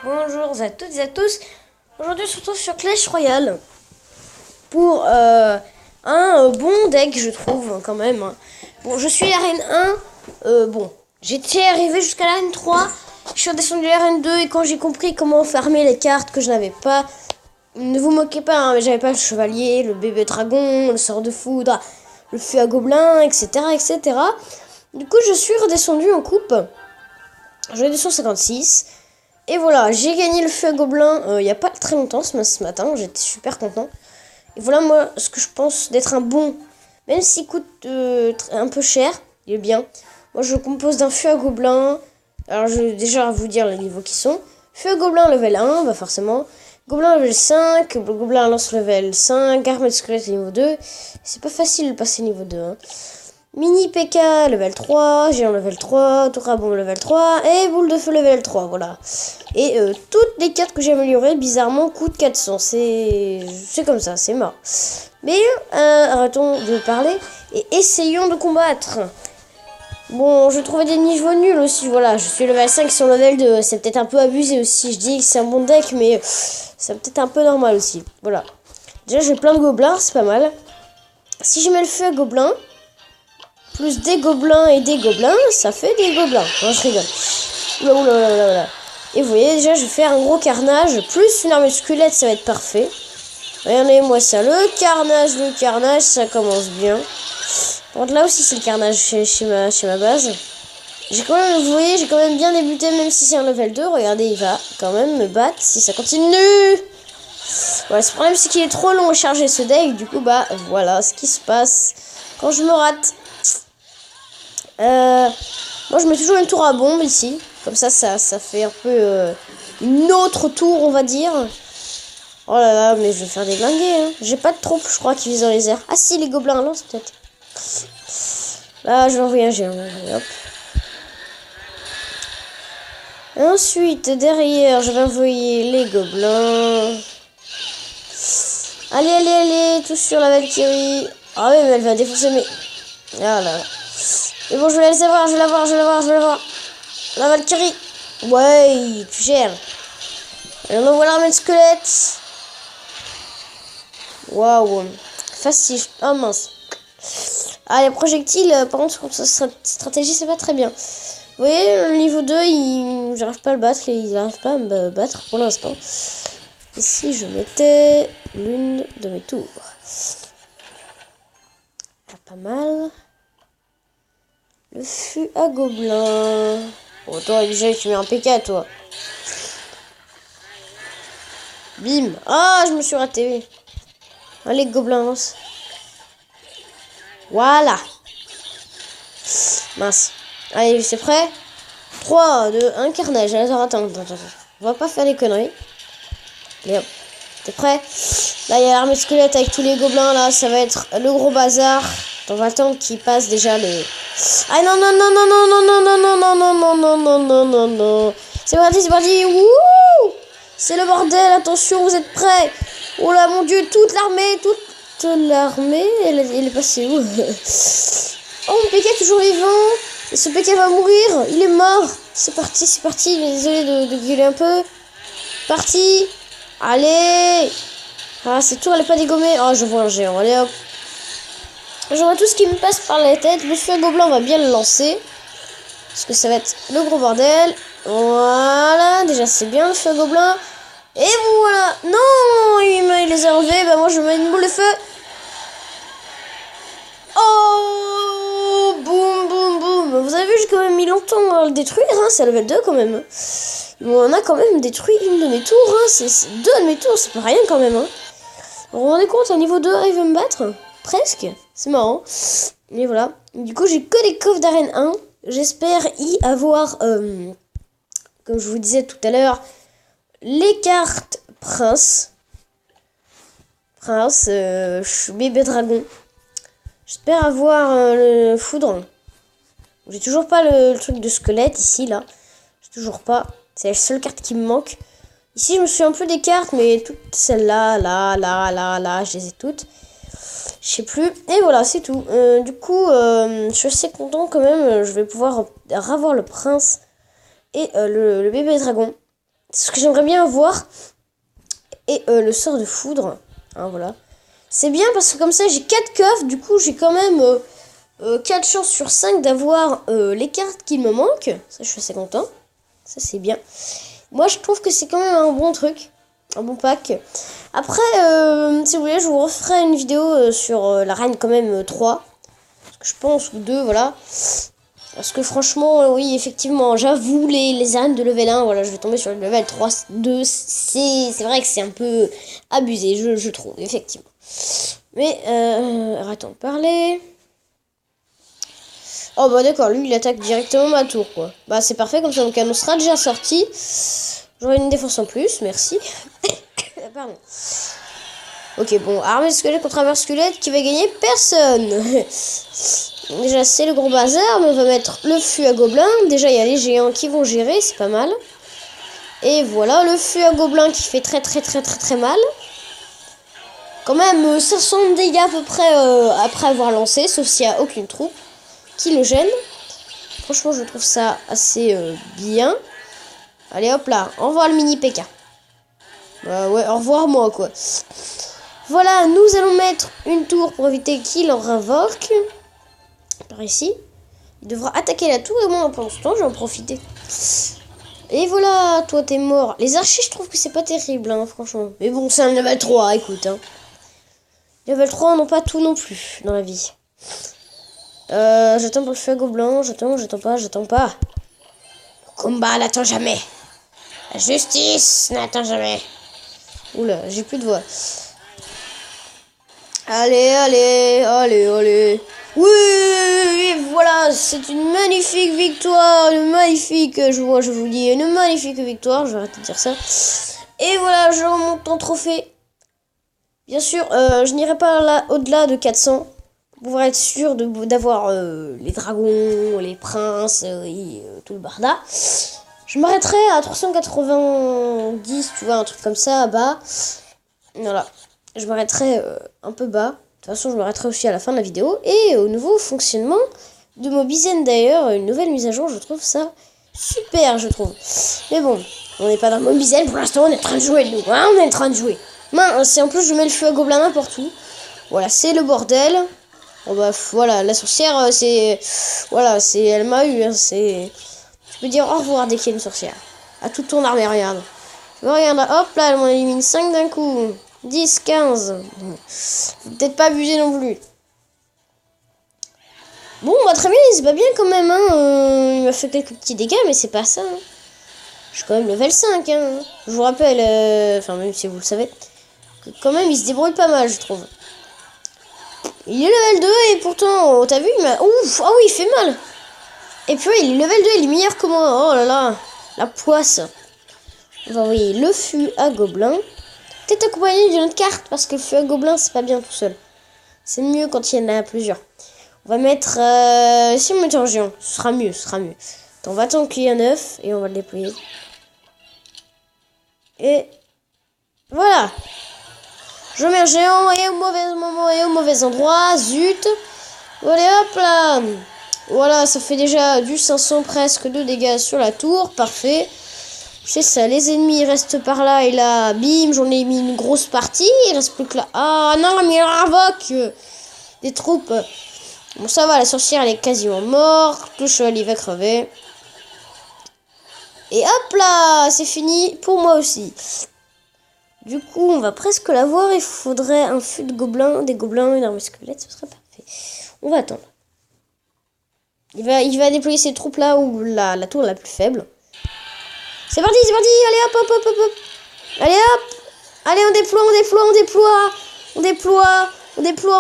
Bonjour à toutes et à tous. Aujourd'hui, on se retrouve sur Clash Royale pour un bon deck, je trouve, quand même. Bon, je suis l'arène 1. Bon, j'étais arrivé jusqu'à l'arène 3. Je suis redescendu à l'arène 2 et quand j'ai compris comment farmer les cartes que je n'avais pas, ne vous moquez pas, hein, mais j'avais pas le chevalier, le bébé dragon, le sort de foudre, le feu à gobelin, etc., etc. Du coup, je suis redescendu en coupe. J'en ai 256. Et voilà, j'ai gagné le feu à gobelin il n'y a pas très longtemps, ce matin. J'étais super content. Et voilà, moi, ce que je pense d'être un bon, même s'il coûte un peu cher, il est bien. Moi, je compose d'un feu à gobelin. Alors, je vais déjà vous dire les niveaux qui sont. Feu à gobelin level 1, bah forcément. Gobelin level 5, gobelin lance level 5, armée de squelette niveau 2. C'est pas facile de passer niveau 2, hein. Mini PK level 3, géant level 3, Tourabon level 3 et boule de feu level 3, voilà. Et toutes les cartes que j'ai améliorées, bizarrement, coûtent 400. C'est comme ça, c'est mort. Mais arrêtons de parler et essayons de combattre. Bon, je trouvais des niveaux nuls aussi, voilà. Je suis level 5 sur level 2, c'est peut-être un peu abusé aussi. Je dis que c'est un bon deck, mais c'est peut-être un peu normal aussi. Voilà. Déjà, j'ai plein de gobelins, c'est pas mal. Si je mets le feu à gobelin, plus des gobelins et des gobelins, ça fait des gobelins. Non, je rigole. Oula. Et vous voyez, déjà, je vais faire un gros carnage. Plus une armée de squelette, ça va être parfait. Regardez-moi ça. Le carnage, ça commence bien. Par contre, là aussi, c'est le carnage chez ma base. J'ai quand même, vous voyez, j'ai quand même bien débuté, même si c'est un level 2. Regardez, il va quand même me battre si ça continue. Voilà, ce problème, c'est qu'il est trop long à charger ce deck. Du coup, bah, voilà ce qui se passe quand je me rate. Moi je mets toujours une tour à bombe ici. Comme ça fait un peu une autre tour, on va dire. Oh là là, mais je vais faire déglinguer, hein. J'ai pas de troupes, je crois, qui visent dans les airs. Ah si, les gobelins lancent peut-être. Là, je vais envoyer un géant. Hop. Ensuite, derrière, je vais envoyer les gobelins. Allez, tous sur la Valkyrie. Ah oui, mais elle va défoncer mes... Ah là. Mais bon, je vais la laisser voir, je vais la voir. La Valkyrie. Ouais, tu gères. Et on envoie l'armée de squelettes. Waouh. Facile. Oh mince. Ah, les projectiles, par contre, contre cette stratégie, c'est pas très bien. Vous voyez, le niveau 2, j'arrive pas à le battre. Il n'arrive pas à me battre pour l'instant. Ici, je mettais l'une de mes tours. Pas mal. Le fût à gobelin. Oh, toi, déjà, tu mets un PK, toi. Bim. Ah, je me suis raté. Allez, gobelin, lance. Voilà. Mince. Allez, c'est prêt. 3, 2, 1, carnage. Attends. On va pas faire des conneries. Allez, hop. T'es prêt? Là, il y a l'armée de squelette avec tous les gobelins. Là, ça va être le gros bazar. On va attendre qu'ils passent déjà les... Ah non. C'est parti. Wouh! C'est le bordel, attention, vous êtes prêts? Oh là, mon Dieu, toute l'armée, elle est passée où? Oh, mon PK est toujours vivant. Et ce PK va mourir, il est mort. C'est parti, désolé de gueuler un peu. Parti. Allez. Ah, cette tour, elle est pas dégommée. Oh, je vois un géant, allez hop. J'aurai tout ce qui me passe par la tête. Le feu à gobelin, on va bien le lancer. Parce que ça va être le gros bordel. Voilà, déjà c'est bien le feu à gobelin. Et voilà. Non, il les a enlevés. Bah moi je mets une boule de feu. Oh, boum. Vous avez vu, j'ai quand même mis longtemps à le détruire. Hein. C'est level 2 quand même. On a quand même détruit une de mes tours. Hein. C'est deux de mes tours, c'est pas rien quand même. Hein. Vous vous rendez compte, à niveau 2, il veut me battre? Presque. C'est marrant. Et voilà. Du coup, j'ai que des coffres d'arène 1. J'espère y avoir, comme je vous disais tout à l'heure, les cartes prince, bébé dragon. J'espère avoir le foudre. J'ai toujours pas le truc de squelette ici, là. J'ai toujours pas. C'est la seule carte qui me manque. Ici, je me suis un peu des cartes, mais toutes celles-là, là, je les ai toutes. Je sais plus. Et voilà, c'est tout. Du coup, je suis assez content quand même. Je vais pouvoir avoir le prince et le bébé dragon. ce que j'aimerais bien avoir. Et le sort de foudre. Hein, voilà. C'est bien parce que comme ça, j'ai 4 coffres. Du coup, j'ai quand même 4 chances sur 5 d'avoir les cartes qui me manquent. Ça, je suis assez content. Ça, c'est bien. Moi, je trouve que c'est quand même un bon truc. Un bon pack. Après, si vous voulez, je vous referai une vidéo sur la reine quand même 3. Parce que je pense, ou 2, voilà. Parce que franchement, oui, effectivement, j'avoue, les arènes de level 1, voilà, je vais tomber sur le level 3, 2, c'est vrai que c'est un peu abusé, je trouve, effectivement. Mais, arrêtons de parler. Oh bah d'accord, lui, il attaque directement ma tour, quoi. Bah c'est parfait, comme ça mon canon sera déjà sorti. J'aurai une défense en plus, merci. Pardon. Ok, bon, armée de squelette contre armée de squelette, qui va gagner? Personne. Déjà, c'est le gros bazar, mais on va mettre le fût à gobelins. Déjà, il y a les géants qui vont gérer, c'est pas mal. Et voilà, le fût à gobelins qui fait très mal. Quand même, 500 dégâts à peu près après avoir lancé, sauf s'il n'y a aucune troupe qui le gêne. Franchement, je trouve ça assez bien. Allez, hop là, au revoir le mini PK. Ouais, au revoir moi, quoi. Voilà, nous allons mettre une tour pour éviter qu'il en invoque. Par ici. Il devra attaquer la tour et moi, pendant ce temps, je vais en profiter. Et voilà, toi, t'es mort. Les archers, je trouve que c'est pas terrible, hein, franchement. Mais bon, c'est un level 3, écoute. Hein. Level 3, n'ont pas tout non plus dans la vie. J'attends pour le feu à gobelin. J'attends pas. Le combat n'attend jamais. La justice n'attend jamais. Oula, j'ai plus de voix. Allez. Oui, voilà, c'est une magnifique victoire. Je vous dis, une magnifique victoire. Je vais arrêter de dire ça. Et voilà, je remonte en trophée. Bien sûr, je n'irai pas là au-delà de 400. Pour pouvoir être sûr d'avoir les dragons, les princes et tout le barda. Je m'arrêterai à 390, tu vois, un truc comme ça, bas. Voilà. Je m'arrêterai un peu bas. De toute façon, je m'arrêterai aussi à la fin de la vidéo. Et au nouveau fonctionnement de Mobizen d'ailleurs, une nouvelle mise à jour, je trouve ça super, je trouve. Mais bon, on n'est pas dans Mobizen pour l'instant, on est en train de jouer, nous. Hein, on est en train de jouer. C'est en plus, je mets le feu à gobelin n'importe où. Voilà, c'est le bordel. Bon bah voilà, la sorcière, c'est... Voilà, elle m'a eu, hein, c'est... Je peux dire au revoir dès qu'il y a une sorcière. À toute ton armée, regarde. Regarde, hop là, elle m'en élimine 5 d'un coup. 10, 15. Faut peut-être pas abuser non plus. Bon, bah très bien, c'est pas bien quand même. Hein. Il m'a fait quelques petits dégâts, mais c'est pas ça. Hein. Je suis quand même level 5. Hein. Je vous rappelle, enfin même si vous le savez, que quand même il se débrouille pas mal, je trouve. Il est level 2 et pourtant, t'as vu, il m'a... Ouf, ah oui, il fait mal. Et puis il est level 2, il est meilleur que moi. Oh là là, la poisse. On va envoyer le fût à gobelin. Peut-être accompagné d'une autre carte, parce que le feu à gobelin, c'est pas bien tout seul. C'est mieux quand il y en a plusieurs. On va mettre... si on met un géant, ce sera mieux. Attends, on va attendre qu'il y ait un œuf, et on va le déployer. Et... Voilà. Je mets un géant, et au mauvais moment, et au mauvais endroit. Zut. Allez, hop là. Voilà, ça fait déjà du 500 presque de dégâts sur la tour. Parfait. C'est ça, les ennemis restent par là et là, bim, j'en ai mis une grosse partie, il reste plus que là. Ah non, mais il invoque des troupes. Bon, ça va, la sorcière, elle est quasiment morte, le cheval, il va crever. Et hop là, c'est fini pour moi aussi. Du coup, on va presque l'avoir, il faudrait un fût de gobelins, des gobelins, une armée squelette, ce serait parfait. On va attendre. Il va déployer ses troupes là où la tour est la plus faible. C'est parti, allez hop. Allez hop. Allez, on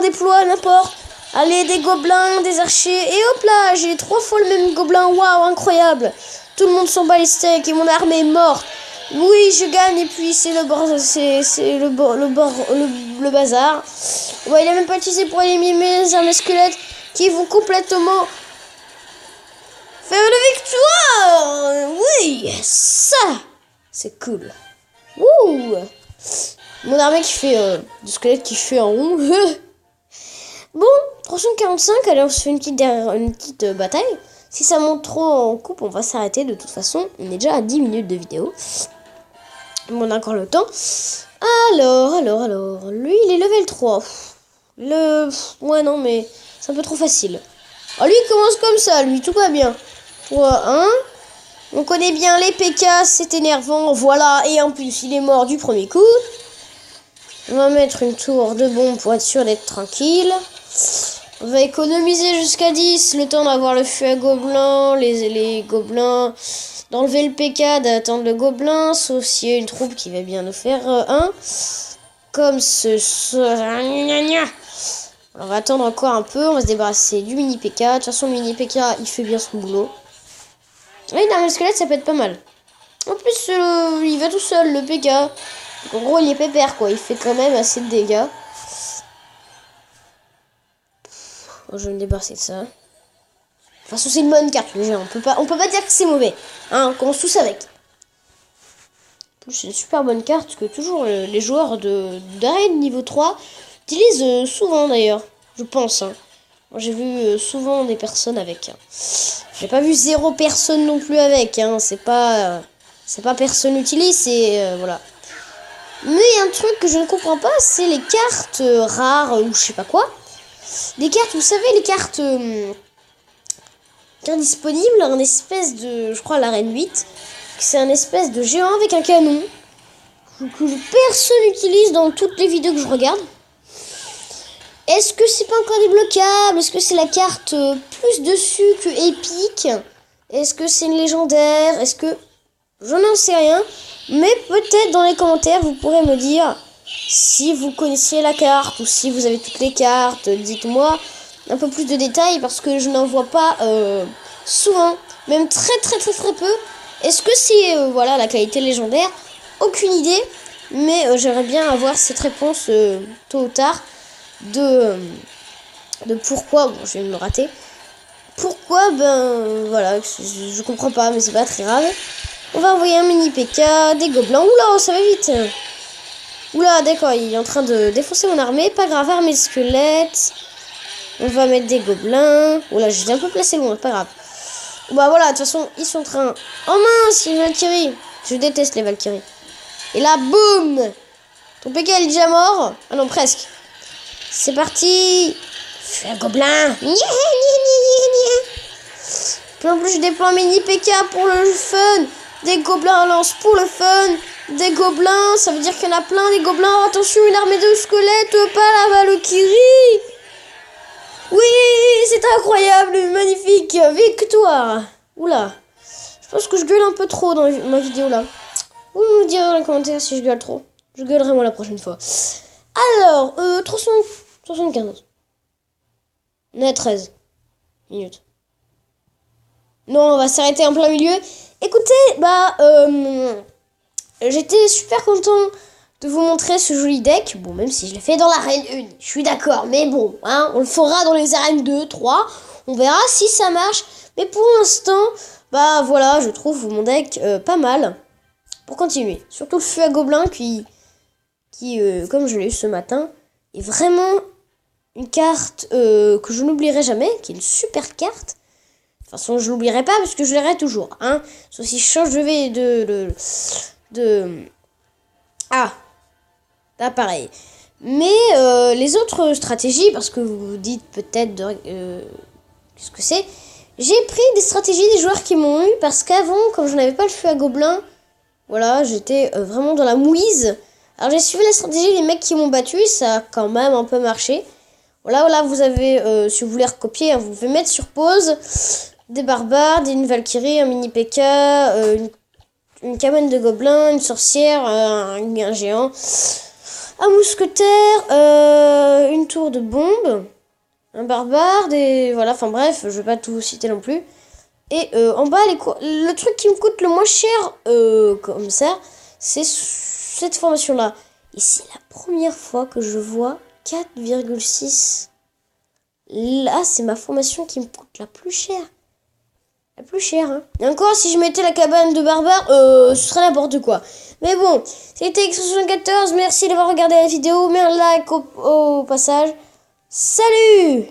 déploie, n'importe. Allez, des gobelins, des archers. Et hop là, j'ai 3 fois le même gobelin, waouh, incroyable. Tout le monde s'en bat les steaks et mon armée est morte. Oui, je gagne et puis c'est le bazar. Ouais, il a même pas utilisé pour éliminer les armées squelettes qui vont complètement... faire la victoire. Oui, ça, c'est cool. Ouh. Mon armée qui fait du squelette qui fait en rond. Bon, 345, allez, on se fait une petite bataille. Si ça monte trop en coupe, on va s'arrêter. De toute façon, on est déjà à 10 minutes de vidéo. On a encore le temps. Alors, lui, il est level 3. Ouais, non, mais c'est un peu trop facile. Oh, lui, il commence comme ça, lui, tout va bien. 3, 1. On connaît bien les PK, c'est énervant, voilà. Et en plus, il est mort du premier coup. On va mettre une tour de bombe pour être sûr d'être tranquille. On va économiser jusqu'à 10, le temps d'avoir le feu à gobelins, les gobelins, d'enlever le PK, d'attendre le gobelin, sauf s'il y a une troupe qui va bien nous faire un. Comme on va attendre encore un peu, on va se débarrasser du mini PK. De toute façon, le mini PK, il fait bien son boulot. Oui, une arme squelette, ça peut être pas mal. En plus, il va tout seul, le PK. Donc, en gros, il est pépère, quoi. Il fait quand même assez de dégâts. Je vais me débarrasser de ça. De toute façon, c'est une bonne carte, déjà. On peut pas dire que c'est mauvais. Hein, on commence tous avec. En plus, c'est une super bonne carte que toujours les joueurs d'arène niveau 3 utilisent souvent, d'ailleurs. Je pense, hein. Moi, j'ai vu souvent des personnes avec. Hein. J'ai pas vu 0 personne non plus avec. Hein. C'est pas personne utilise, c'est voilà. Mais un truc que je ne comprends pas, c'est les cartes rares ou je sais pas quoi. Les cartes, vous savez, les cartes disponibles, un espèce de, je crois, l'arène 8. C'est un espèce de géant avec un canon que personne n'utilise dans toutes les vidéos que je regarde. Est-ce que c'est pas encore débloquable? Est-ce que c'est la carte plus dessus que épique? Est-ce que c'est une légendaire? Est-ce que... Je n'en sais rien. Mais peut-être dans les commentaires, vous pourrez me dire si vous connaissiez la carte ou si vous avez toutes les cartes. Dites-moi un peu plus de détails parce que je n'en vois pas souvent. Même très peu. Est-ce que c'est voilà, la qualité légendaire? Aucune idée. Mais j'aimerais bien avoir cette réponse tôt ou tard. De pourquoi, bon je vais me rater, pourquoi, ben voilà, je comprends pas, mais c'est pas très grave. On va envoyer un mini PK, des gobelins, oula ça va vite, oula d'accord, il est en train de défoncer mon armée, pas grave, armée de squelettes, on va mettre des gobelins, oula j'ai un peu placé loin, pas grave. Bah voilà, de toute façon ils sont en train, oh mince, une Valkyrie, je déteste les Valkyries. Et là, boum, ton PK il est déjà mort, ah non presque. C'est parti. Je suis un gobelin. Puis en plus, je déploie un mini PK pour le fun. Des gobelins en lance pour le fun. Des gobelins, ça veut dire qu'il y en a plein. Des gobelins, oh, attention, une armée de squelettes, pas la Valkyrie. Oui, c'est incroyable, magnifique. Victoire. Oula. Je pense que je gueule un peu trop dans ma vidéo là. Vous me direz dans les commentaires si je gueule trop. Je gueulerai moi la prochaine fois. Alors, 375. On est à 13 minutes. Non, on va s'arrêter en plein milieu. Écoutez, j'étais super content de vous montrer ce joli deck. Bon, même si je l'ai fait dans l'arène 1, je suis d'accord. Mais bon, hein, on le fera dans les arènes 2, 3. On verra si ça marche. Mais pour l'instant, voilà, je trouve mon deck pas mal. Pour continuer. Surtout le feu à gobelin qui comme je l'ai eu ce matin, est vraiment une carte que je n'oublierai jamais, qui est une super carte. De toute façon, je l'oublierai pas parce que je l'aurai toujours. Hein. Sauf si je change d'appareil. Mais les autres stratégies, parce que vous vous dites peut-être qu'est-ce que c'est, j'ai pris des stratégies des joueurs qui m'ont eu parce qu'avant, comme je n'avais pas le feu à gobelin, voilà, j'étais vraiment dans la mouise. Alors j'ai suivi la stratégie des mecs qui m'ont battu, ça a quand même un peu marché. Voilà, vous avez, si vous voulez recopier, hein, vous pouvez mettre sur pause des barbares, une Valkyrie, un mini PK, une cabane de gobelins, une sorcière, un géant, un mousquetaire, une tour de bombe, un barbare, voilà, enfin bref, je vais pas tout citer non plus. Et en bas, le truc qui me coûte le moins cher, comme ça, c'est cette formation-là. Et c'est la première fois que je vois 4,6. Là, c'est ma formation qui me coûte la plus chère. La plus chère, hein. Et encore, si je mettais la cabane de barbare, ce serait n'importe quoi. Mais bon, c'était X74. Merci d'avoir regardé la vidéo. Mets un like au passage. Salut!